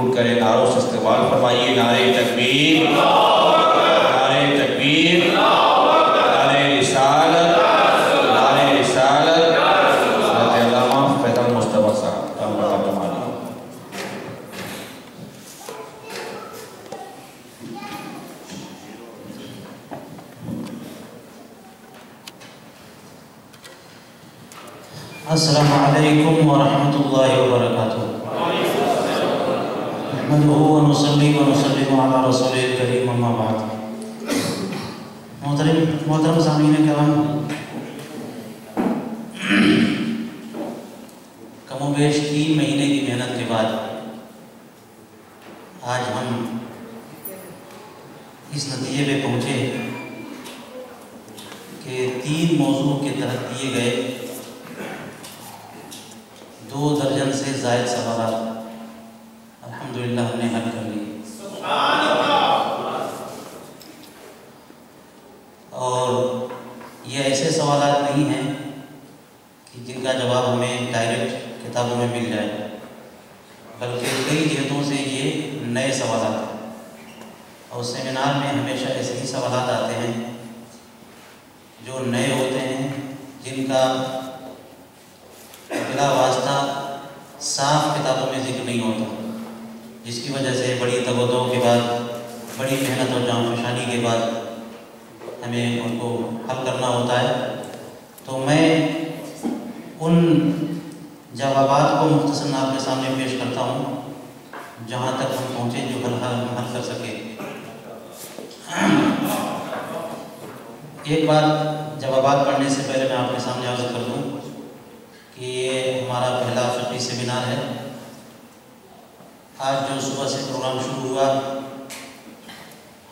सुरूर करें, नारों से इस्तेमाल फरमाइए। नारे तकबीर, नारे तकबीर, नारे रिसालत, नारे रिसालत। हज़रत अल्लामा फैज़ल मुस्तफ़ा साहब अस्सलामु अलैकुम व रहमतुल्लाहि व बरकातुहू। नहमदुहु व नुसल्ली व नुसल्लिमु अला रसूलिल करीम, अम्मा बाद। मोहतरम सामीन किराम, कमोबेश 3 महीने की मेहनत के बाद आज हम इस नतीजे पे पहुँचे कि 3 मौजू के तहत दिए गए 2 दर्जन से ज़ायद सवाल अल्हम्दुलिल्लाह हमने हल कर लिए। और ये ऐसे सवाल नहीं हैं कि जिनका जवाब हमें डायरेक्ट किताबों में मिल जाए, बल्कि कई जिहतों से ये नए सवाल हैं। और सेमिनार में हमेशा ऐसे ही सवाल आते हैं जो नए होते हैं, जिनका बिला वास्ता साफ किताबों में जिक्र नहीं होता, जिसकी वजह से बड़ी तवज्जो के बाद, बड़ी मेहनत और जांफशानी के बाद हमें उनको हल करना होता है। तो मैं उन जवाबात को मुख्तसर आपके सामने पेश करता हूँ जहाँ तक हम पहुँचे, जो हल कर सके। एक बात जवाबात पढ़ने से पहले मैं आपके सामने अर्ज़ कर दूँ कि ये हमारा पहला फ़िक़ही सेमिनार है। आज जो सुबह से प्रोग्राम शुरू हुआ,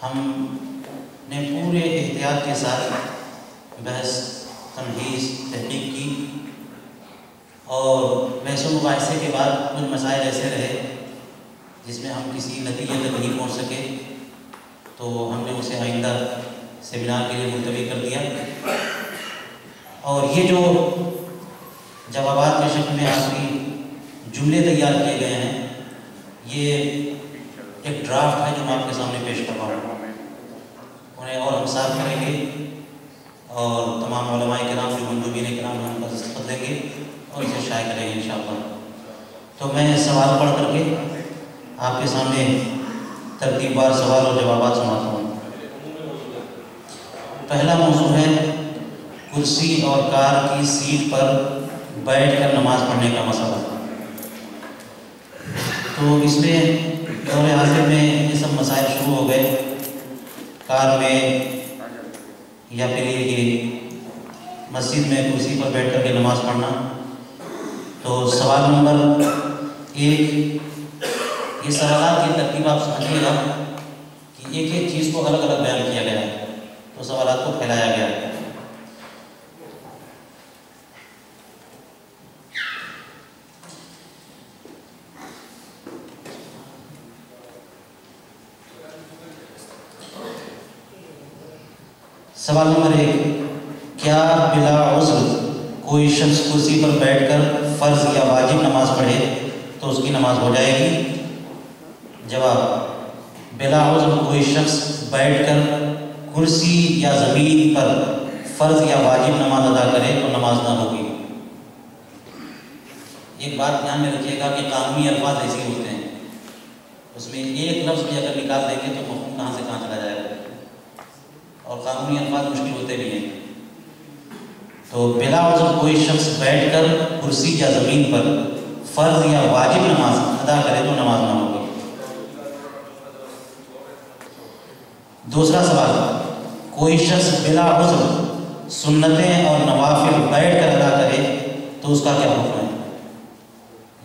हमने पूरे एहतियात के साथ बहस, तमहीज़, तहक़ीक़ की और बहस व मुबाहिसे के बाद कुछ मसाइल ऐसे रहे जिसमें हम किसी नतीजे तक नहीं पहुँच सके, तो हमने उसे आइंदा सेमिनार के लिए मुलतवी कर दिया। और ये जो जवाबात के शक्ल में आपकी जुमले तैयार किए गए हैं, ये एक ड्राफ्ट है जो मैं आपके सामने पेश कर रहा हूँ। उन्हें और हम साफ करेंगे और तमाम उलमाए किराम, जो मंदूबीन किराम हैं, उनका दस्तखत देंगे और इसे शाये करेंगे इंशाअल्लाह। तो मैं सवाल पढ़ करके आपके सामने तरतीबवार सवाल और जवाबात सुनाता हूँ। पहला मौजू है कुर्सी और कार की सीट पर बैठकर नमाज पढ़ने का मसला। तो इसमें दौरे हाज़िर में ये सब मसाइल शुरू हो गए, कार में या फिर ये मस्जिद में कुर्सी पर बैठ कर के नमाज पढ़ना। तो सवाल नंबर 1, ये सवाल की तरतीब आप समझिएगा कि एक एक चीज़ को अलग अलग बयान किया गया है, तो सवाल को फैलाया गया है। सवाल नंबर 1, क्या बिला उज़्र कोई शख्स कुर्सी पर बैठकर फ़र्ज़ या वाजिब नमाज पढ़े तो उसकी नमाज हो जाएगी? जवाब, बिला उज़्र कोई शख्स बैठकर कुर्सी या ज़मीन पर फ़र्ज़ या वाजिब नमाज अदा करे तो नमाज ना होगी। एक बात ध्यान में रखिएगा कि कानूनी अल्फाज ऐसे होते हैं, उसमें एक लफ्ज़ भी अगर निकाल देंगे तो मफ़हूम कहाँ से कहाँ चला जाएगा, और कानूनी अल्फाज मुश्किल होते भी हैं। तो बिला उज़्र कोई शख्स बैठकर कुर्सी या ज़मीन पर फ़र्ज़ या वाजिब नमाज अदा करे तो नमाज ना होगी। दूसरा सवाल, कोई शख्स बिला उज़्र सुन्नतें और नवाफिल बैठकर अदा करे तो उसका क्या हुक्म है?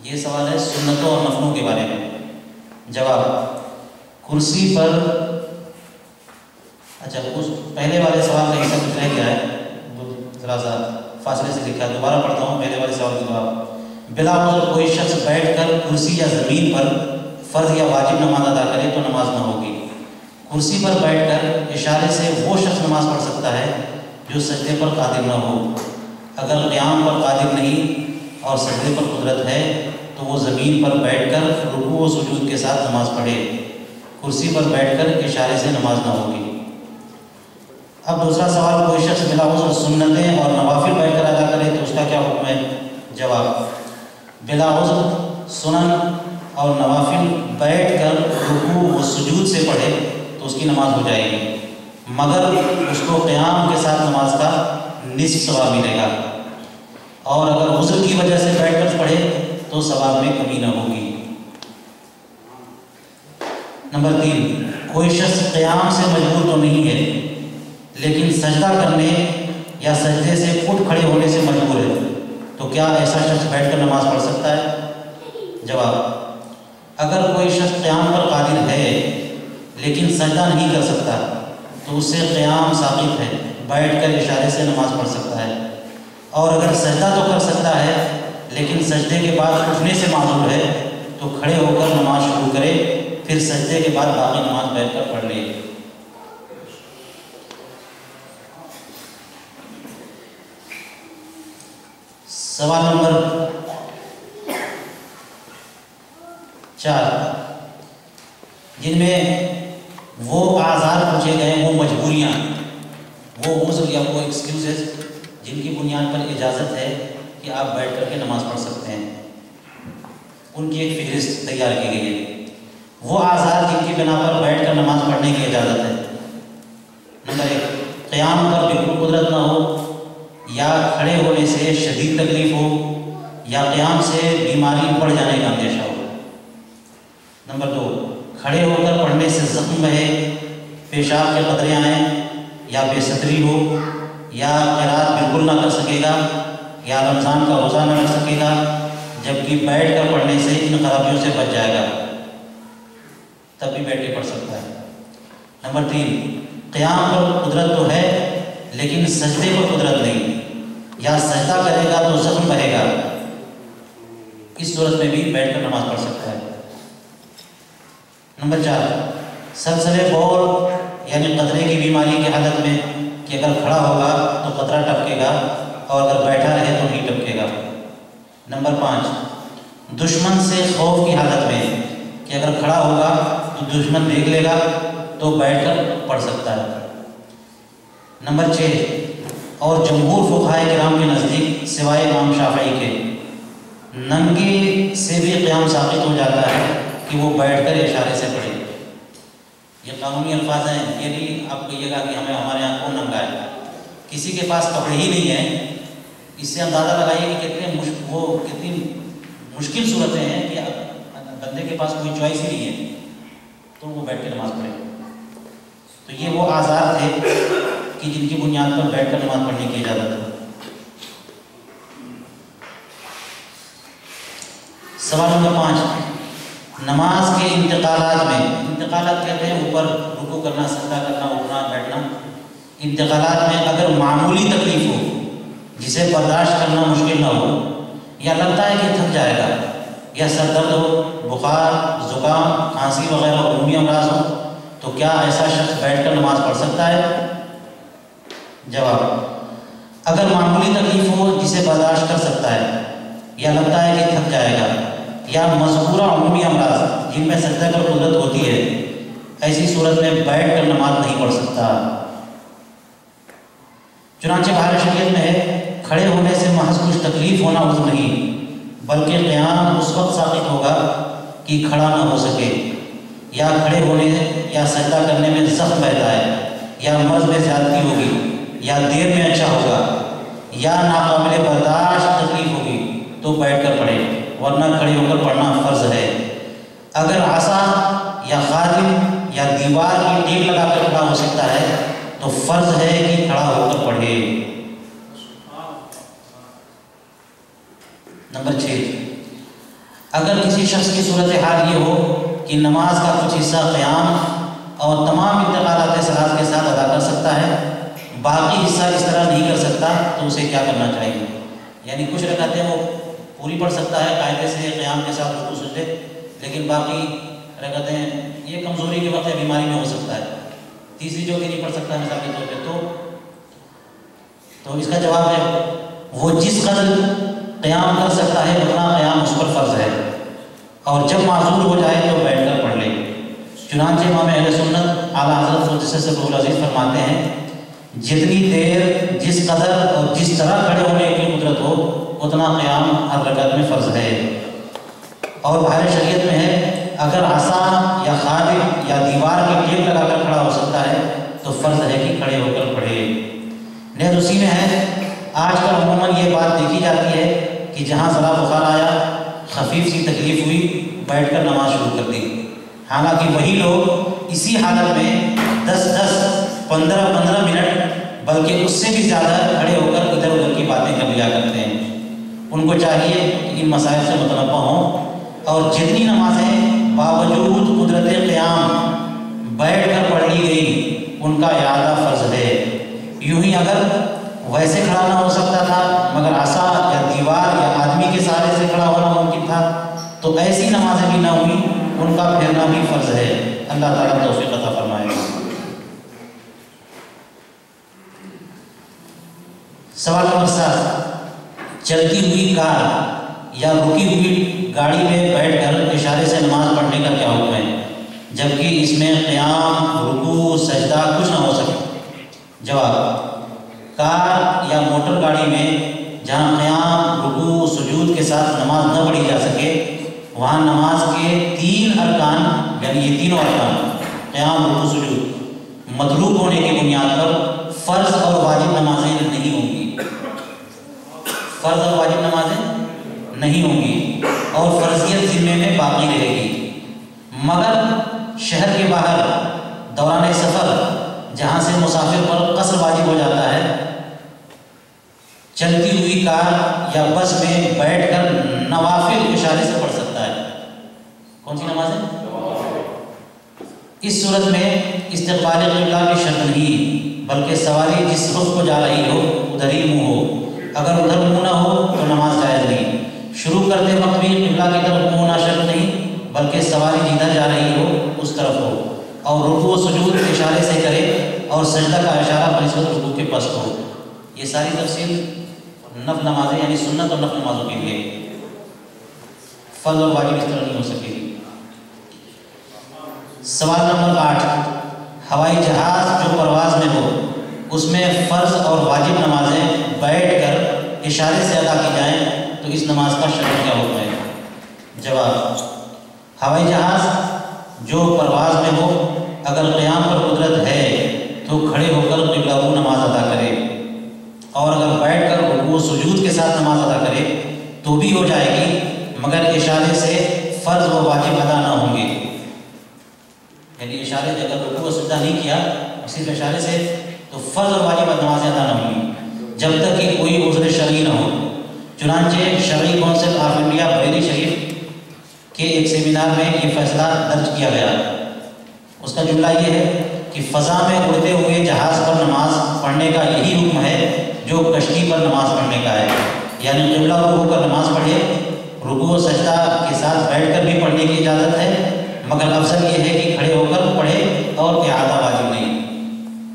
ये सवाल है सुन्नतों और नफ़लों के बारे में। जवाब, कुर्सी पर, अच्छा उस पहले वाले सवाल का हिस्सा कुछ रह गया है, ज़रा सा फासले से लिखा है, दोबारा पढ़ता हूँ पहले वाले सवाल का जवाब। बिला उज़्र कोई शख्स बैठकर कुर्सी या ज़मीन पर फ़र्ज़ या वाजिब नमाज अदा करे तो नमाज ना होगी। कुर्सी पर बैठकर इशारे से वो शख्स नमाज पढ़ सकता है जो सजदे पर कादिर न हो। अगर क़याम पर कादिर नहीं और सजदे पर कुदरत है तो वो ज़मीन पर बैठकर रुकू रुकू व सुजूद के साथ नमाज पढ़े, कुर्सी पर बैठकर इशारे से नमाज ना होगी। अब दूसरा सवाल, कोई शख्स बिला उज़्र सुन्नतें और नवाफिल बैठकर अदा करे तो उसका क्या हुक्म है? जवाब, बिला उज़्र सुनन और नवाफिल बैठकर रुकू व सुजूद से पढ़े तो उसकी नमाज हो जाएगी, मगर उसको क़याम के साथ नमाज का निस्फ़ सवाब मिलेगा, और अगर उज़्र की वजह से बैठकर पढ़े तो सवाब में कमी न होगी। नंबर 3, कोई शख्स क़याम से मजबूर तो नहीं है लेकिन सजदा करने या सजदे से उठ खड़े होने से मजबूर है, तो क्या ऐसा शख्स बैठकर नमाज पढ़ सकता है? जवाब, अगर कोई शख्स क़याम पर कादिर है लेकिन सजदा नहीं कर सकता तो उससे क़याम साक़ित है, बैठकर इशारे से नमाज पढ़ सकता है। और अगर सजदा तो कर सकता है लेकिन सजदे के बाद उठने से माजूर है तो खड़े होकर नमाज शुरू करे, फिर सजदे के बाद बाकी नमाज बैठकर पढ़ ले। सवाल नंबर 4, जिनमें वो आज़ार पूछे गए, वो मजबूरियाँ, वो उज़्र या वो एक्सक्यूज़ेस जिनकी बुनियाद पर इजाज़त है कि आप बैठ कर के नमाज़ पढ़ सकते हैं, उनकी एक फ़हरिस्त तैयार की गई है। वो आज़ार जिनकी बिना पर बैठ कर नमाज़ पढ़ने की इजाज़त है। नंबर 1, क़याम पर बिल्कुल कुदरत ना हो, या खड़े होने से शदीद तकलीफ़ हो, या क़याम से बीमारी बढ़ जाने का अंदेशा हो। नंबर 2, खड़े होकर पढ़ने से ज़ख्म बहे, पेशाब के कतरे आएँ, या बेसतरी हो, या क़िराअत बिल्कुल ना कर सकेगा, या रमज़ान का रोज़ा ना रख सकेगा, जबकि बैठ कर पढ़ने से इन खराबियों से बच जाएगा, तब भी बैठ के पढ़ सकता है। नंबर 3, क़याम पर कुदरत तो है लेकिन सजदे पर कुदरत नहीं, या सजदा करेगा तो ज़ख्म बहेगा, इस सूरत में भी बैठकर नमाज पढ़ सकता है। नंबर 4, सलसले बौल यानी कतरे की बीमारी की हालत में कि अगर खड़ा होगा तो कतरा टपकेगा और अगर बैठा रहे तो नहीं टपकेगा। नंबर 5, दुश्मन से खौफ की हालत में कि अगर खड़ा होगा तो दुश्मन देख लेगा तो बैठकर पढ़ सकता है। नंबर 6, और जमहूर फुक़हाए किराम के नज़दीक सिवाय इमाम शाफ़ई के नंगे से भी क़याम साबित हो जाता है कि वो बैठकर इशारे से पढ़े। ये कानूनी अल्फाज हैं, ये नहीं आप कहिएगा कि हमारे यहाँ कौन नंगा है, किसी के पास कपड़े ही नहीं हैं। इससे अंदाज़ा लगाइए कि कितनी मुश्किल सूरतें हैं कि बंदे के पास कोई चॉइस ही नहीं है तो वो बैठ के नमाज पढ़े। तो ये वो आज़ार थे कि जिनकी बुनियाद पर बैठकर नमाज पढ़ने की इजाज़त है। सवाल नंबर 5, नमाज के इंतकालात में, इंतकालात कहते हैं ऊपर रुकू करना, सजदा करना, उठना बैठना, इंतकालात में अगर मामूली तकलीफ़ हो जिसे बर्दाश्त करना मुश्किल ना हो, या लगता है कि थक जाएगा, या सर दर्द हो, बुखार, ज़ुकाम, खांसी वगैरह उम्मी अमराज हो, तो क्या ऐसा शख्स बैठकर नमाज पढ़ सकता है? जवाब, अगर मामूली तकलीफ़ हो जिसे बर्दाश्त कर सकता है, या लगता है कि थक जाएगा, या मज़कूरा उम्मी अमराज जिनमें सजदा कर कुदरत होती है, ऐसी सूरत में बैठकर नमाज नहीं पढ़ सकता। चुनांचे बाहर शरीयत में है, खड़े होने से महज कुछ तकलीफ़ होना उज़्र नहीं, बल्कि क़याम उस वक्त साबित होगा कि खड़ा ना हो सके, या खड़े होने या सजदा करने में ज़ख्म बहता है, या मर्ज़ में ज़्यादती होगी, या देर में अच्छा होगा, या नाकाबिल बर्दाश्त तकलीफ़ होगी तो बैठकर पढ़े, वरना खड़े होकर पढ़ना फ़र्ज़ है। अगर आसा या खादिम या दीवार की टेक लगाकर खड़ा हो सकता है तो फ़र्ज़ है कि खड़ा होकर पढ़े। नंबर 6, अगर किसी शख्स की सूरत हाल ये हो कि नमाज का कुछ हिस्सा क़याम और तमाम इंतकालात सलात के साथ अदा कर सकता है, बाकी हिस्सा इस तरह नहीं कर सकता, तो उसे क्या करना चाहिए? यानी कुछ रकातें वो पूरी पढ़ सकता है कायदे से क़याम के साथ रुकू सजदे, लेकिन बाकी रकातें ये कमज़ोरी के वक्त बीमारी में हो सकता है, तीसरी जो कि नहीं पढ़ सकता मिसाल के तौर पे, तो इसका जवाब है वो जिस कदर क़याम कर सकता है उतना क़याम उस पर फ़र्ज़ है, और जब माजूर हो जाए तो बैठकर पढ़ ले। चुनांचे इमाम अहले सुन्नत आला हज़रत सल्लल्लाहु अलैहि वसल्लम फरमाते हैं, जितनी देर जिस कदर और जिस तरह खड़े होने की कुदरत हो उतना क़याम हर रकअत में फ़र्ज़ है। और बाहर शरीयत में है, अगर आसा या खालिद या दीवार के टेप लगाकर खड़ा हो सकता है तो फ़र्ज़ है कि खड़े होकर पढ़े। नेज़ उसी में है, आजकल अमूमन ये बात देखी जाती है कि जहाँ ज़रा बुखार आया, खफीफ सी तकलीफ़ हुई, बैठकर नमाज शुरू कर दी। हालांकि वही लोग इसी हालत में 10-10, 15-15 मिनट बल्कि उससे भी ज़्यादा खड़े होकर इधर उधर की बातें कर लिया करते हैं। उनको चाहिए कि इन मसाइल से मुतनब्बा हों और जितनी नमाजें बावजूद कुदरत क़याम बैठ कर पढ़ ली गई उनका इआदा फ़र्ज़ है। यूँ ही अगर वैसे खड़ा ना हो सकता था मगर आसा या दीवार या आदमी के सहारे से खड़ा होना मुमकिन था तो ऐसी नमाजें भी ना हुई, उनका फेरना भी फ़र्ज़ है। अल्लाह ताला तौफ़ीक़ अता फरमाए। सवाल नंबर 7, चलती हुई कार या रुकी हुई गाड़ी में बैठकर इशारे से नमाज पढ़ने का क्या हुक्म है, जबकि इसमें क़याम, रुकू, सजदा कुछ ना हो सके? जवाब, कार या मोटर गाड़ी में जहाँ क़याम, रुकू, सुजूद के साथ नमाज न पढ़ी जा सके वहाँ नमाज के 3 अरकान यानी ये तीनों अरकान क़याम, रुकू, सुजूद मतलूब होने की बुनियाद पर फ़र्ज़ और वाजिब नमाजें नहीं होंगी। फ़र्ज़ और वाजिब नमाजें नहीं होंगी और फ़र्जियत ज़िम्मे में बाकी रहेगी। मगर शहर के बाहर दौरान सफ़र जहाँ से मुसाफिर पर क़स्र वाजिब हो जाता है, चलती हुई कार या बस में बैठकर नवाफिल इशारे से पढ़ सकता है। कौन सी नमाज़ें? इस सूरत में इस्तिक़बाल क़िबला की शर्त नहीं, बल्कि सवारी जिस रुख को जा रही हो उधर ही मुँह हो। अगर उधर मुँह ना हो तो नमाज जायज़ नहीं। शुरू करते वक्त भी क़िबला की तरफ मुँह होना शर्त नहीं, बल्कि सवारी जिधर जा रही हो उस तरफ हो और रुकू व सुजूद इशारे से करे और सजदा का इशारा बनिस्बत रुकू के पस्त हो। ये सारी तफसील नफ़ल नमाजें यानी सुन्नत और नफ़ल नमाजों के लिए। फ़र्ज़ और वाजिब इस तरह नहीं हो सकेगी। सवाल नंबर 8, हवाई जहाज़ जो परवाज़ में हो उसमें फ़र्ज़ और वाजिब नमाजें बैठकर इशारे से अदा की जाएं तो इस नमाज का शर्त क्या हुक्म है? जवाब, हवाई जहाज़ जो परवाज़ में हो अगर क़याम पर कुदरत है तो खड़े होकर क़िबलागू नमाज अदा करे और अगर बैठकर रुकू सुजूद के साथ नमाज अदा करे तो भी हो जाएगी, मगर इशारे से फ़र्ज़ व वाजिब अदा ना होंगे। यानी इशारे से अगर रुकू व सजदा नहीं किया सिर्फ इशारे से तो फ़र्ज़ और वाजिब नमाज़ें अदा ना होंगी जब तक कि कोई उज़्र शरई ना हो। चुनांचे शरई कौंसिल ऑफ इंडिया बरेली शरीफ के एक सेमिनार में ये फैसला दर्ज किया गया। उसका जुमला ये है कि फ़ज़ा में उड़ते हुए जहाज़ पर नमाज पढ़ने का यही हुक्म है जो कश्ती पर नमाज पढ़ने का है। यानी क़िबला को होकर नमाज पढ़े, रुकू व सजदा के साथ बैठकर भी पढ़ने की इजाज़त है, मगर अफजल ये है कि खड़े होकर पढ़े और इआदा वाजिब नहीं।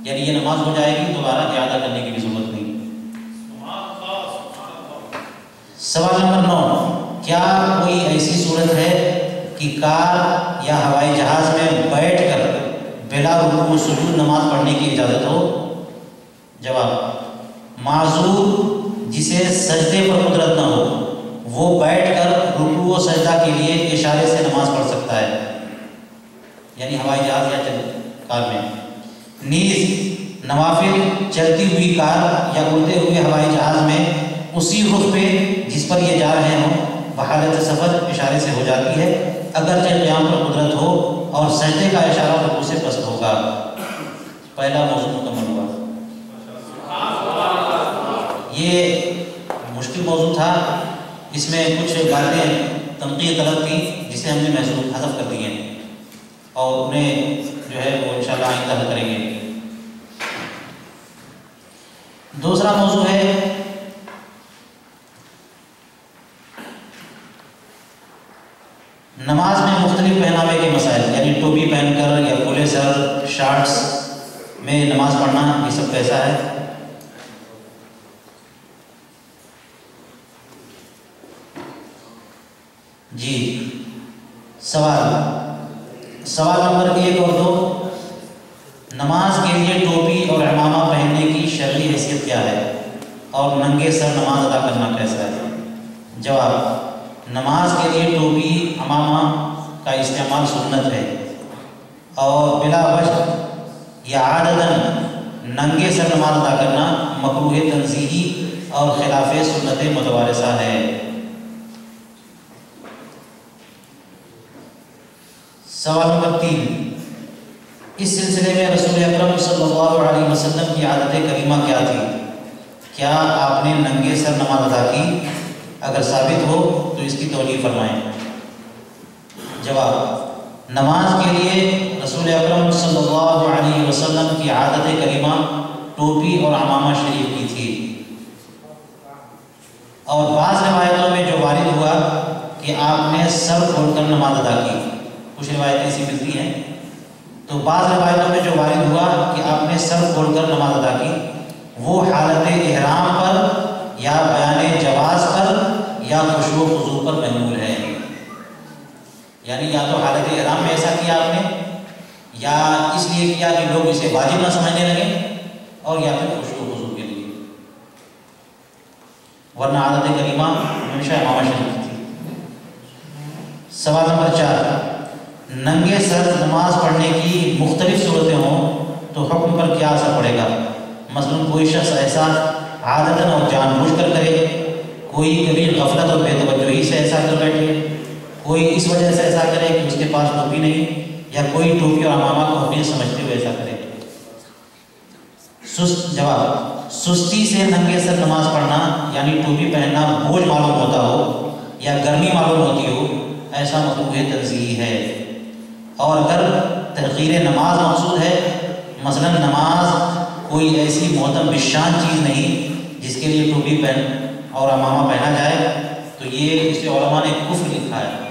यानी ये नमाज हो जाएगी, दोबारा इआदा करने की भी ज़रूरत नहीं। सवाल नंबर 9, क्या कोई ऐसी सूरत है कि कार या हवाई जहाज़ में बैठकर बिला रुकू सुजूद नमाज पढ़ने की इजाज़त हो? जवाब, माज़ूर जिसे सजदे पर कुदरत न हो वो बैठकर रुकू व सजदा के लिए इशारे से नमाज पढ़ सकता है, यानी हवाई जहाज़ या कार में। नीज़ नवाफिल चलती हुई कार या उड़ते हुए हवाई जहाज़ में उसी रुख पे जिस पर ये जा रहे हों बहालत सफ़र इशारे से हो जाती है, अगर क़याम पर कुदरत हो और सजदे का इशारा रुकू से पस्त होगा। पहला मौजूद मुकम्मल हुआ। ये मुश्किल मौजूद था, इसमें कुछ बातें तनक़ीद गलत थी जिसे हमने महसूस हज़फ कर दी हैं और उन्हें जो है वो इंशाअल्लाह आइंदा हल करेंगे। दूसरा मौजू है नमाज में मुख्तलिफ पहनावे के मसाइल, यानी टोपी पहनकर या खुले सर शार्ट्स में नमाज पढ़ना, ये सब कैसा है? जी, सवाल नंबर 1 और 2, नमाज के लिए टोपी और इमामा पहनने की शरई हैसियत क्या है और नंगे सर नमाज अदा करना कैसा है? जवाब, नमाज के लिए टोपी इमामा का इस्तेमाल सुन्नत है और बिला वजह या आदतन नंगे सर नमाज अदा करना मकरूह तंज़ीही और खिलाफ सुन्नत मुतवारिसा है। सवाल नंबर 3, इस सिलसिले में रसूल अकरम सल्लल्लाहु अलैहि वसल्लम की आदत करीमा क्या थी? क्या आपने नंगे सर नमाज अदा की? अगर साबित हो तो इसकी तौलीफ फरमाएं। जवाब, नमाज के लिए रसूल अकरम सल्लल्लाहु अलैहि वसल्लम की आदत करीमा टोपी और इमामा शरीफ की थी और बाज़ रिवायतों में जो वारिद हुआ कि आपने सर खोलकर नमाज अदा की, कुछ रिवायतें ऐसी मिलती हैं, तो बाज़ रिवायतों में जो वारिद हुआ कि आपने सर खोलकर नमाज अदा की, वो हालत इहराम पर या बयान जवाज़ पर या खुशू खुजू पर महमूल है। यानी या तो हालत इहराम में ऐसा किया आपने, या इसलिए किया कि लोग इसे वाजिब ना समझने लगे, और या फिर खुशू खुजू के लिए, वरना आदत करीमा हमेशा इमामा शरीफ थी। सवाल नंबर 4, नंगे सर नमाज पढ़ने की मुख्तलिफ सूरतें हों तो हुक्म पर क्या असर पड़ेगा? मसलन कोई शख्स ऐसा आदतन और जानबूझकर करे, कोई कभी गफलत और बेतवज्जोही से ऐसा कर बैठे, कोई इस वजह से ऐसा करे कि उसके पास टोपी नहीं, या कोई टोपी और इमामा को हकीकत समझते हुए ऐसा करे। जवाब, सुस्ती से नंगे सर नमाज पढ़ना यानी टोपी पहनना बोझ मालूम होता हो या गर्मी मालूम होती हो, ऐसा मकरूह तंज़ीही है। और अगर तग़यीर नमाज मकसूद है, मसलन नमाज कोई ऐसी मोहतम बिशान चीज़ नहीं जिसके लिए टोपी पहन और इमामा पहना जाए, तो ये इसलिए उलमा ने कुफ्र लिखा है।